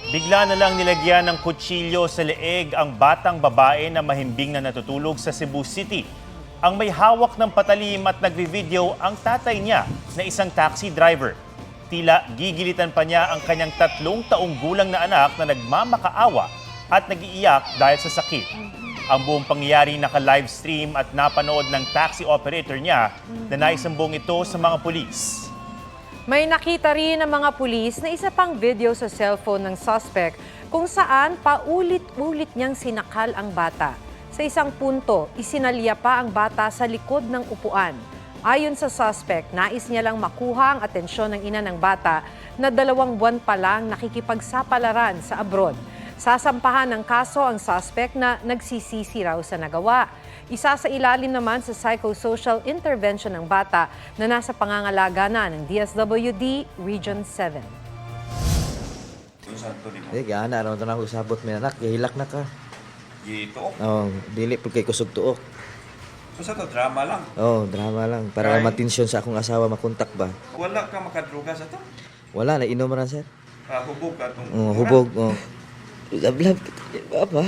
Bigla na lang nilagyan ng kutsilyo sa leeg ang batang babae na mahimbing na natutulog sa Cebu City. Ang may hawak ng patalim at nagbi-video ang tatay niya na isang taxi driver. Tila gigilitan pa niya ang kanyang 3 taong gulang na anak na nagmamakaawa at nag-iiyak dahil sa sakit. Ang buong pangyayari naka-livestream at napanood ng taxi operator niya na naisumbong ito sa mga pulis. May nakita rin ng mga pulis na isa pang video sa cellphone ng suspect kung saan paulit-ulit niyang sinakal ang bata. Sa isang punto, isinalya pa ang bata sa likod ng upuan. Ayon sa suspect, nais niya lang makuha ang atensyon ng ina ng bata na 2 buwan pa lang nakikipagsapalaran sa abroad. Sasampahan ng kaso ang suspect na nagsisisi raw sa nagawa. Isa sa ilalim naman sa psychosocial intervention ng bata na nasa pangangalaga na ng DSWD Region 7. Gana raw na ako sabot mi anak, gihilak na ka. Gito? Oh, dili pud kay kusog tuok. So sa to, drama lang. Oh, drama lang para Right. matensyon sa akong asawa makontak ba. Wala ka makadruga sa to. Wala na inom ra sir. Hubog ka itong Hubog. Lablab Papa.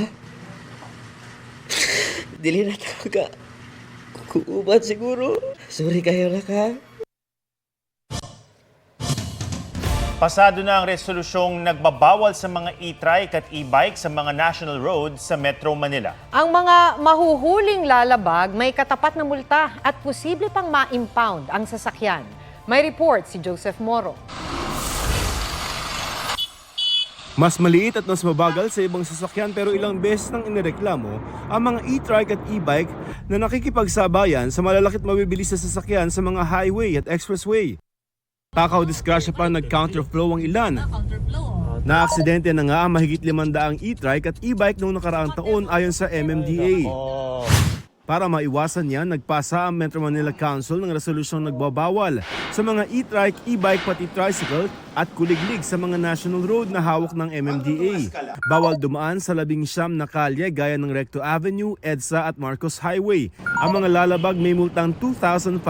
Dili na talaga. Kukuban siguro. Sorry kayo na ka. Pasado na ang resolusyong nagbabawal sa mga e-trike at e-bike sa mga national roads sa Metro Manila. Ang mga mahuhuling lalabag may katapat na multa at posible pang ma-impound ang sasakyan. May report si Joseph Moro. Mas maliit at mas mabagal sa ibang sasakyan pero ilang beses nang inireklamo ang mga e-trike at e-bike na nakikipagsabayan sa malalakit mabibilis na sasakyan sa mga highway at expressway. Takaw-disgrasya pa nag-counterflow ang ilan. Na-aksidente na nga ang mahigit 500 e-trike at e-bike noong nakaraang taon ayon sa MMDA. Para maiwasan yan, nagpasa ang Metro Manila Council ng resolusyong nagbabawal sa mga e-trike, e-bike pati tricycle at kuliglig sa mga national road na hawak ng MMDA. Bawal dumaan sa 19 na kalye gaya ng Recto Avenue, EDSA at Marcos Highway. Ang mga lalabag may multang 2,500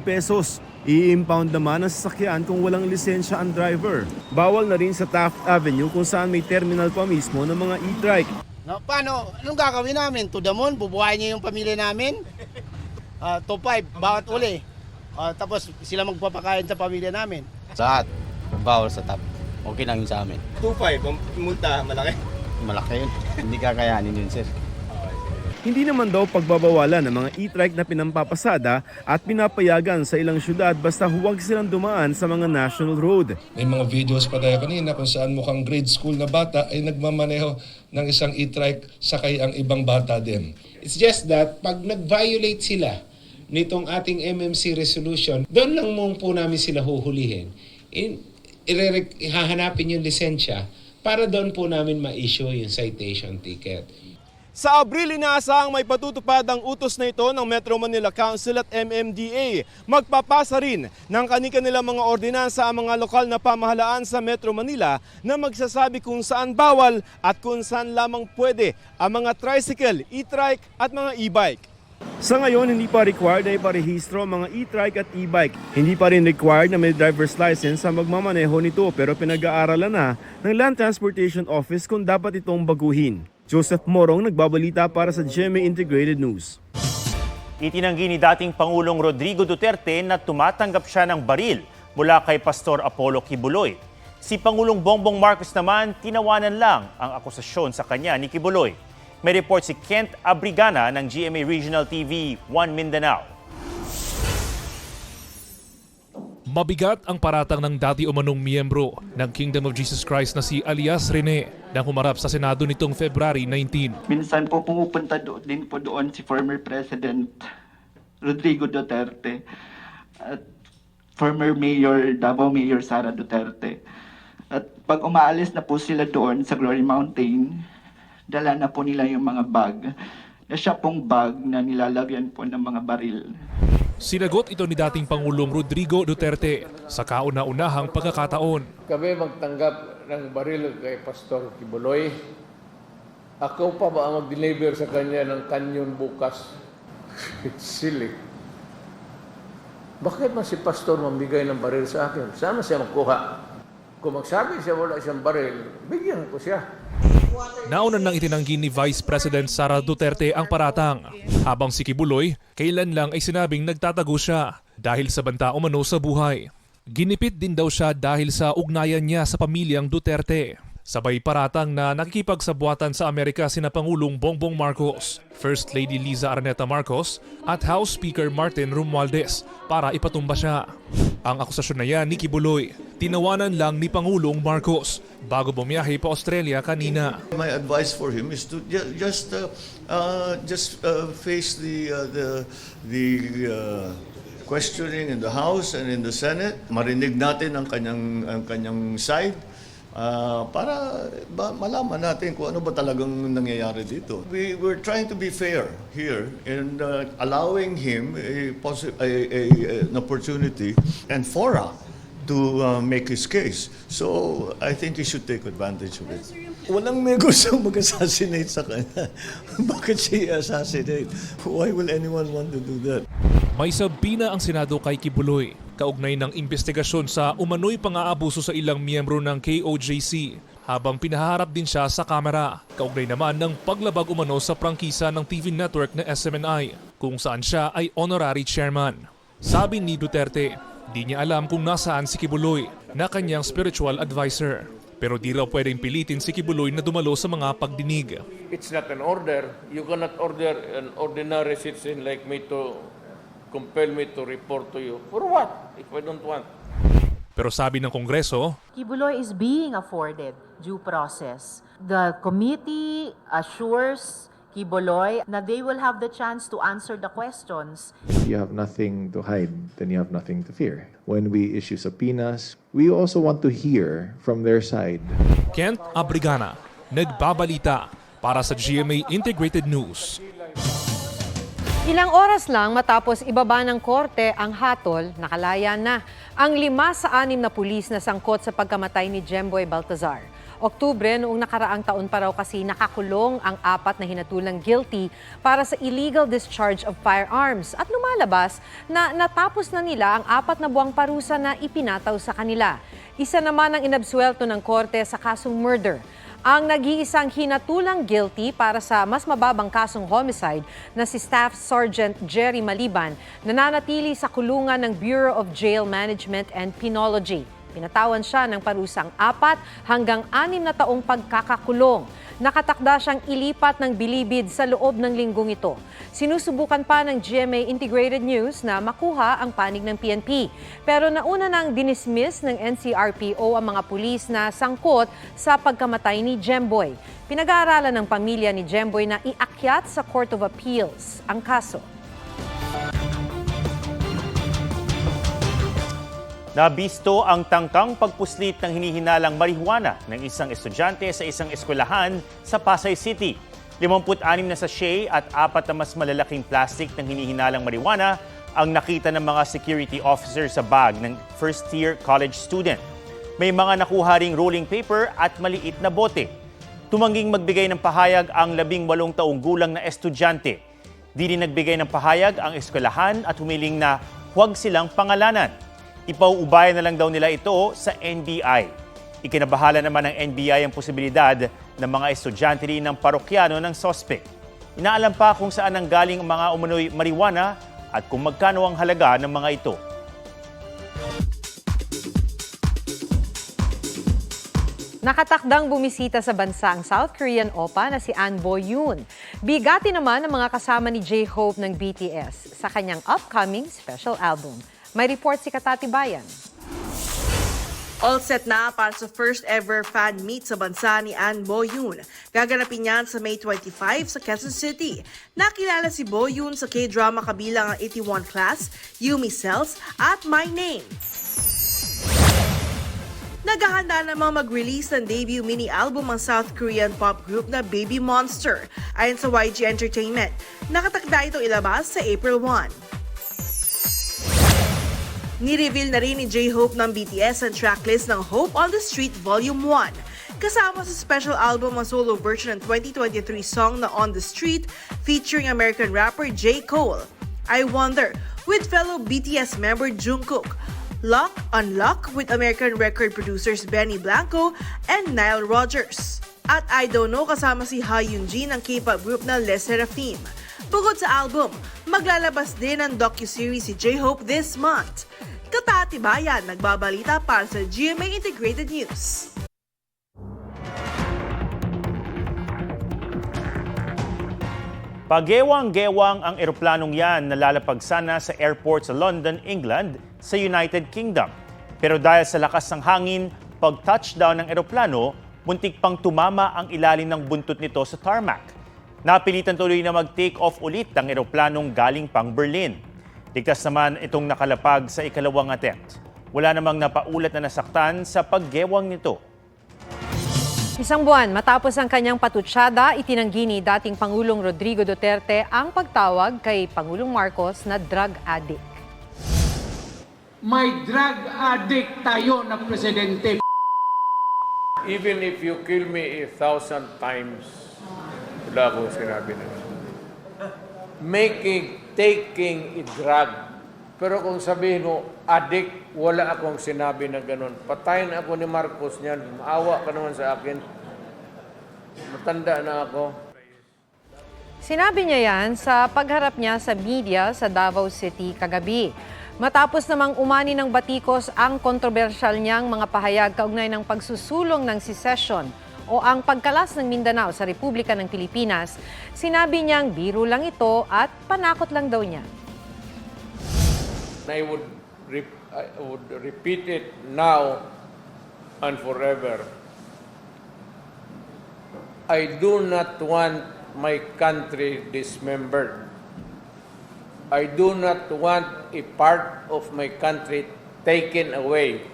pesos. I-impound naman ang sasakyan kung walang lisensya ang driver. Bawal na rin sa Taft Avenue kung saan may terminal pa mismo ng mga e-trike. No, paano? Anong gagawin namin? To the moon? Bubuhayin niya yung pamilya namin? To 5, bawat uli. Tapos sila magpapakain sa pamilya namin. Lahat, bawal sa top. Okay lang yun sa amin. 2.5, kung multa, malaki. Malaki yun. Hindi kakayanin yun, sir. Hindi naman daw pagbabawalan ng mga e-trike na pinampapasada at pinapayagan sa ilang syudad basta huwag silang dumaan sa mga national road. May mga videos pa tayo kanina kung saan mukhang grade school na bata ay nagmamaneho ng isang e-trike sakay ang ibang bata din. It's just that pag nag-violate sila nitong ating MMC resolution, doon lang mong po namin sila huhulihin. Hahanapin yung lisensya para doon po namin ma-issue yung citation ticket. Sa Abril, inaasahang may patutupad ang utos na ito ng Metro Manila Council at MMDA. Magpapasa rin ng kanilang mga ordinansa ang mga lokal na pamahalaan sa Metro Manila na magsasabi kung saan bawal at kung saan lamang pwede ang mga tricycle, e-trike at mga e-bike. Sa ngayon, hindi pa required na iparehistro ang mga e-trike at e-bike. Hindi pa rin required na may driver's license ang magmamaneho nito pero pinag-aaralan na ng Land Transportation Office kung dapat itong baguhin. Joseph Morong, nagbabalita para sa GMA Integrated News. Itinanggi ni dating Pangulong Rodrigo Duterte na tumatanggap siya ng baril mula kay Pastor Apollo Kibuloy. Si Pangulong Bongbong Marcos naman, tinawanan lang ang akusasyon sa kanya ni Kibuloy. May report si Kent Abrigana ng GMA Regional TV 1 Mindanao. Mabigat ang paratang ng dati umanong miyembro ng Kingdom of Jesus Christ na si Alias Rene nang humarap sa Senado nitong February 19. Minsan po pumupunta din po doon si former President Rodrigo Duterte at former Mayor, Davao Mayor Sara Duterte. At pag umaalis na po sila doon sa Glory Mountain, dala na po nila yung mga bag. Na siya pong bag na nilalagyan po ng mga baril. Sinagot ito ni dating Pangulong Rodrigo Duterte sa kauna-unahang pagkakataon. Kami magtanggap ng baril kay Pastor Kibuloy. Ako pa ba ang mag-deliver sa kanya ng kanyon bukas? It's silly. Bakit man si Pastor mamigay ng baril sa akin? Sana siya magkuha. Kung magsabi siya wala siyang baril, bigyan ko siya. Nauna nang itinanggi ni Vice President Sara Duterte ang paratang, habang si Kibuloy kailan lang ay sinabing nagtatago siya dahil sa banta umano sa buhay. Ginipit din daw siya dahil sa ugnayan niya sa pamilyang Duterte. Sabay paratang na nakikipagsabwatan sa Amerika sina Pangulong Bongbong Marcos, First Lady Liza Araneta Marcos at House Speaker Martin Romualdez para ipatumba siya. Ang akusasyon na yan ni Kibuloy, tinawanan lang ni Pangulong Marcos bago bumiyahe pa Australia kanina. My advice for him is to just face the questioning in the House and in the Senate. Marinig natin ang kanyang side. Para malaman natin kung ano ba talagang nangyayari dito. We're trying to be fair here in allowing him an opportunity and fora to make his case. So I think he should take advantage of it. Walang may gustong mag-assassinate sa kanya. Bakit siya assassinate? Why will anyone want to do that? May sabina ang Senado kay Kibuloy kaugnay ng investigasyon sa umano'y pang-aabuso sa ilang miyembro ng KOJC habang pinaharap din siya sa kamera. Kaugnay naman ng paglabag umano sa prangkisa ng TV network na SMNI kung saan siya ay honorary chairman. Sabi ni Duterte, di niya alam kung nasaan si Kibuloy na kanyang spiritual advisor. Pero di raw pwedeng pilitin si Kibuloy na dumalo sa mga pagdinig. It's not an order. You cannot order an ordinary citizen like me to compel me to report to you. For what? If I don't want. Pero sabi ng Kongreso, Kibuloy is being afforded due process. The committee assures Kibuloy na they will have the chance to answer the questions. You have nothing to hide, then you have nothing to fear. When we issue subpoenas, we also want to hear from their side. Kent Abrigana, nagbabalita para sa GMA Integrated News. Ilang oras lang matapos ibaba ng korte ang hatol, nakalaya na ang 5 sa 6 na pulis na sangkot sa pagkamatay ni Jemboy Baltazar. Oktubre noong nakaraang taon pa raw kasi nakakulong ang 4 na hinatulang guilty para sa illegal discharge of firearms at lumalabas na natapos na nila ang 4 na buwang parusa na ipinataw sa kanila. Isa naman ang inabsuelto ng korte sa kasong murder. Ang nag-iisang hinatulang guilty para sa mas mababang kasong homicide na si Staff Sergeant Jerry Maliban nananatili sa kulungan ng Bureau of Jail Management and Penology. Pinatawan siya ng parusang 4 hanggang 6 na taong pagkakakulong. Nakatakda siyang ilipat ng Bilibid sa loob ng linggong ito. Sinusubukan pa ng GMA Integrated News na makuha ang panig ng PNP. Pero nauna nang dinismiss ng NCRPO ang mga pulis na sangkot sa pagkamatay ni Jemboy. Pinag-aaralan ng pamilya ni Jemboy na iakyat sa Court of Appeals ang kaso. Nabisto ang tangkang pagpuslit ng hinihinalang marihuana ng isang estudyante sa isang eskwelahan sa Pasay City. 56 na sachet at 4 na mas malalaking plastic ng hinihinalang marijuana ang nakita ng mga security officer sa bag ng first-year college student. May mga nakuha ring rolling paper at maliit na bote. Tumangging magbigay ng pahayag ang 18 taong gulang na estudyante. Di rin nagbigay ng pahayag ang eskwelahan at humiling na huwag silang pangalanan. Ipauubayan na lang daw nila ito sa NBI. Ikinabahala naman ng NBI ang posibilidad ng mga estudyante rin ng parokyano ng sospek. Inaalam pa kung saan nanggaling ang mga umano'y marijuana at kung magkano ang halaga ng mga ito. Nakatakdang bumisita sa bansa ang South Korean oppa na si An Bo-yoon. Bigati naman ang mga kasama ni J-Hope ng BTS sa kanyang upcoming special album. May report si Katati Bayan. All set na para sa first ever fan meet sa bansa ni An Bo-yoon. Gaganapin niyan sa May 25 sa Quezon City. Nakilala si Bo-yoon sa K-drama kabilang ang 81 Class, Yumi Cells at My Name. Naghahanda namang mag-release ng debut mini-album ang South Korean pop group na Baby Monster. Ayon sa YG Entertainment, nakatakda ito ilabas sa April 1. Ni-reveal na rin ni J-Hope ng BTS ang tracklist ng Hope on the Street Volume 1. Kasama sa special album ang solo version ng 2023 song na On the Street featuring American rapper J. Cole. I Wonder with fellow BTS member Jungkook. Lock, Unlock with American record producers Benny Blanco and Nile Rodgers. At I Don't Know kasama si Ha Yoon-jin ng K-pop group na Les Seraphim. Bukod sa album, maglalabas din ang docuseries si J-Hope this month. Katatibayan, nagbabalita para sa GMA Integrated News. Pagewang-gewang ang eroplanong yan na lalapag sana sa airport sa London, England, sa United Kingdom. Pero dahil sa lakas ng hangin, pag-touchdown ng eroplano, muntik pang tumama ang ilalim ng buntot nito sa tarmac. Napilitan tuloy na mag-take off ulit ang eroplanong galing pang Berlin. Ligtas naman itong nakalapag sa ikalawang attempt. Wala namang napaulat na nasaktan sa paggewang nito. Isang buwan matapos ang kanyang patutsada, itinanggi ni dating Pangulong Rodrigo Duterte ang pagtawag kay Pangulong Marcos na drug addict. May drug addict tayo na presidente. Even if you kill me 1,000 times, wala akong sinabi na. Taking a drug. Pero kung sabihin mo, addict, wala akong sinabi na ganun. Patayin ako ni Marcos niyan. Maawa ka naman sa akin. Matanda na ako. Sinabi niya yan sa pagharap niya sa media sa Davao City kagabi. Matapos namang umani ng batikos ang kontrobersyal niyang mga pahayag kaugnay ng pagsusulong ng secession o ang pagkalas ng Mindanao sa Republika ng Pilipinas, sinabi niyang biro lang ito at panakot lang daw niya. I would repeat it now and forever. I do not want my country dismembered. I do not want a part of my country taken away.